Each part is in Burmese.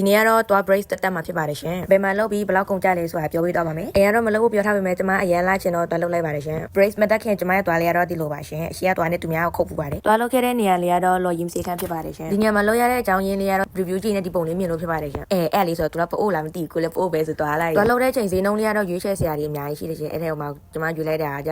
ဒီနေ့ကတော့သွား brace တက်မှာဖြစ်ပါတယ်ရှင်ဘယ်မှာလုပ်ပြီးဘယ်လောက်ကုန်ကြလဲဆိုတာပြောပြတော့ပါမယ်အဲ့ကတော့မလုပ်ဖို့ပြောထားပေမဲ့ကျွန်မအရင်လာချင်တော့သွားလုပ်လိုက်ပါတယ်ရှင် brace မတက်ခင်ကျွန်မရဲ့သွားလေးကတော့ဒီလိုပါရှင်အရှိကသွားနဲ့သူများကိုခုတ်ပူပါတယ်သွားလုပ်ခဲ့တဲ့နေရာလေးကတော့လော်ရင်စေခန်းဖြစ်ပါတယ်ရှင်ဒီညမှာလုပ်ရတဲ့အကြောင်းရင်းလေးကတော့ review ကြည့်နေဒီပုံလေးမြင်လို့ဖြစ်ပါတယ်ရှင်အဲ့လေးဆိုတော့သူကပို့လာမသိဘူးကိုလည်းပို့ပဲဆိုသွားလိုက်သွားလုပ်တဲ့ချိန်ဈေးနှုန်းလေးကတော့ရွေးချယ်စရာတွေအများကြီးရှိတယ်ရှင်အဲ့ထဲမှာကျွန်မယူလိုက်တာက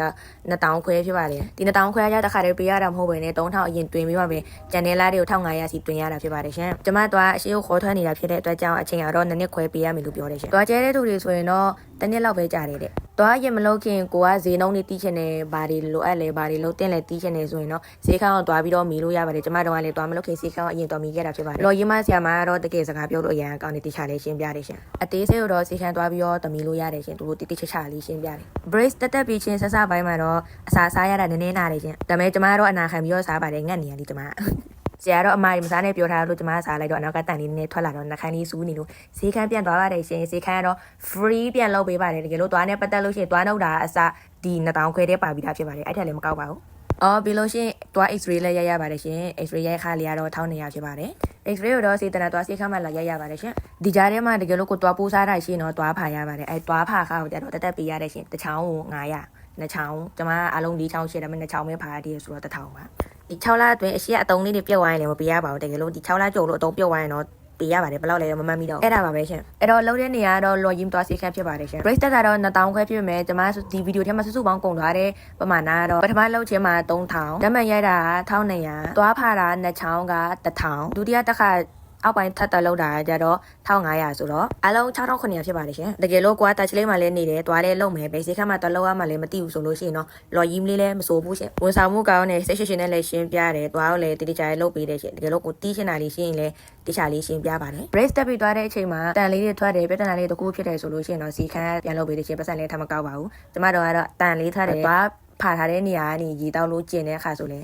2000ခွဲဖြစ်ပါတယ်ဒီ2000ခွဲကတခါတည်းပေးရတာမဟုတ်ဘဲနဲ့3000အရင်တွင်ပြီးမှပဲကျန်တဲ့လားတွေကို1500စီတွင်ရတာဖြစ်ပါတယ်ရှင်ကျွန်မသွားအရှိကိုခေါ်ထွက်နေတာဖြစ်တဲ့အတွက်ကြောင့်အချိန်ကတော့နှစ်ခွဲပေးရမယ်လို့ပြောတယ်ရှင်သွားကျဲတဲ့သူတွေဆိုရင်တော့တစ်နှစ်လောက်ပဲကြာတယ်တဲ့သွားရင်မလုပ်ခင်ကိုကဈေးနှုန်းတွေတီးချင်တယ်ဘာတွေလိုအပ်လဲဘာတွေလုံးတင်လဲတီးချင်တယ်ဆိုရင်တော့ဈေးခန်းကိုသွားပြီးတော့မီလို့ရပါတယ်ကျမတို့ကလည်းသွားမလုပ်ခင်ဈေးခန်းကိုအရင်သွားမီခဲ့တာဖြစ်ပါတယ်လော်ရင်မဆရာမကတော့တကယ်စကားပြောလို့အရင်အကောင့်တွေတိချလေးရှင်းပြတယ်ရှင်အသေးစိတ်တော့ဈေးခန်းသွားပြီးတော့သမီလို့ရတယ်ရှင်သူတို့တိချလေးရှင်းပြတယ် brace တက်ပြီးချင်းဆက်ပိုင်းမှာတော့အစာစားရတာနည်းနည်းနာတယ်ရှင်ဒါပေမဲ့ကျမကတော့အနာခံပြီးတော့စားပါတယ်ငတ်နေရလိကျမဆရာတော့အမကြီးမစားနဲ့ပြောထားလို့ကျမစားလိုက်တော့အနောက်ကတန်လေးနည်းနည်းထွက်လာတော့နှာခမ်းလေးစူးနေလို့ဈေးခန်းပြန်သွားပါတယ်ရှင်ဈေးခန်းကတော့ free ပြန်လုပ်ပေးပါတယ်တကယ်လို့သွားနဲ့ပတ်သက်လို့ရှိရင်သွားနှုတ်တာအစဒီ2000ခွဲတည်းပါပြီးသားဖြစ်ပါတယ်အဲ့ထက်လည်းမကောက်ပါဘူးပြီးလို့ရှိရင်သွား X-ray လည်းရပါတယ်ရှင် X-ray ရိုက်ခါလေးကတော့1200ဖြစ်ပါတယ် X-ray ကိုတော့စေတနာသွားဈေးခန်းမှာလာရပါတယ်ရှင်ဒီကြားထဲမှာတကယ်လို့ကိုသွားပိုးစားတာရှိရင်တော့သွားဖာရပါတယ်အဲ့သွားဖာခါကိုကြတော့တက်ပေးရတယ်ရှင်တစ်ချောင်းကို900နှစ်ချောင်းကျမအလုံး4ချောင်းရှိတယ်မနှစ်ချောင်းပဲဖာရတယ်ဆိုတော့1000ပါဒီ6လအတွင်းအရှိအတုံးလေးတွေပြုတ်သွားရင်လည်းမပေးရပါဘူးတကယ်လို့ဒီ6လကျော်လို့အတုံးပြုတ်သွားရင်တော့ပေးရပါတယ်ဘယ်လောက်လဲတော့မမှတ်မိတော့အဲ့ဒါပါပဲရှင်အဲ့တော့လုံးတဲ့နေရာကတော့လော်ရင်သွားစီခန့်ဖြစ်ပါတယ်ရှင် brace တက်ကတော့2000ခွဲဖြစ်ပေမဲ့ကျွန်မဒီဗီဒီယိုထဲမှာစုစုပေါင်းကုန်သွားတဲ့ပမာဏကတော့ပထမလုံးချင်းမှာ3000ဓာတ်မှန်ရိုက်တာ1200သွားဖာတာနှစ်ချောင်းက1000ဒုတိယတစ်ခါအောက်ပိုင်းထပ်တက်လောက်တာကြတော့1500ဆိုတော့အလုံး6900ဖြစ်ပါတယ်ရှင်တကယ်လို့ကွာတက်ချလေးမှလည်းနေတယ်သွားလဲလုံမယ်ဘယ်စီခါမှတက်လောက်ရမှလည်းမသိဘူးဆိုလို့ရှိရင်တော့လော်ကြီးလေးလည်းမစိုးဘူးရှင်ဝန်ဆောင်မှုကောင်းနေဆက်ရှင်နဲ့လည်းရှင်းပြတယ်သွားကိုလည်းတိတိကျကျလုပ်ပေးတယ်ရှင်တကယ်လို့ကိုတီးချင်တာလေးရှင်းရင်လည်းတိကျလေးရှင်းပြပါတယ် brace တက်ပြီးသွားတဲ့အချိန်မှာတန်လေးတွေထွက်တယ်ပြဿနာလေးတကူဖြစ်တယ်ဆိုလို့ရှိရင်တော့စီခန်းပြန်လုပ်ပေးတယ်ရှင်ပတ်စံလေးထပ်မကောက်ပါဘူးကျမတို့ကတော့တန်လေးထွက်တယ်သွားဖာထားတဲ့နေရာကနေရေတောက်လို့ကျင်တဲ့အခါဆိုလဲ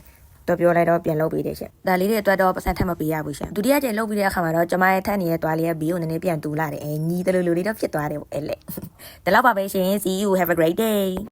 တော့ပြောလိုက်တော့ပြန်လုပ်ပေးတယ်ရှင်ဒါလေးတွေအတွက်တော့ပတ်စံထပ်မပေးရဘူးရှင်ဒုတိယကြိမ်လုပ်ပြီးတဲ့အခါမှာတော့ကျမရဲ့ထက်နေတဲ့သွားလေးရဲ့ဘီကိုနည်းနည်းပြန်တူလာတယ်ညီတလူလူလေးတော့ဖြစ်သွားတယ်ပေါ့အဲ့လေဒါတော့ပါပဲရှင် see you have a great day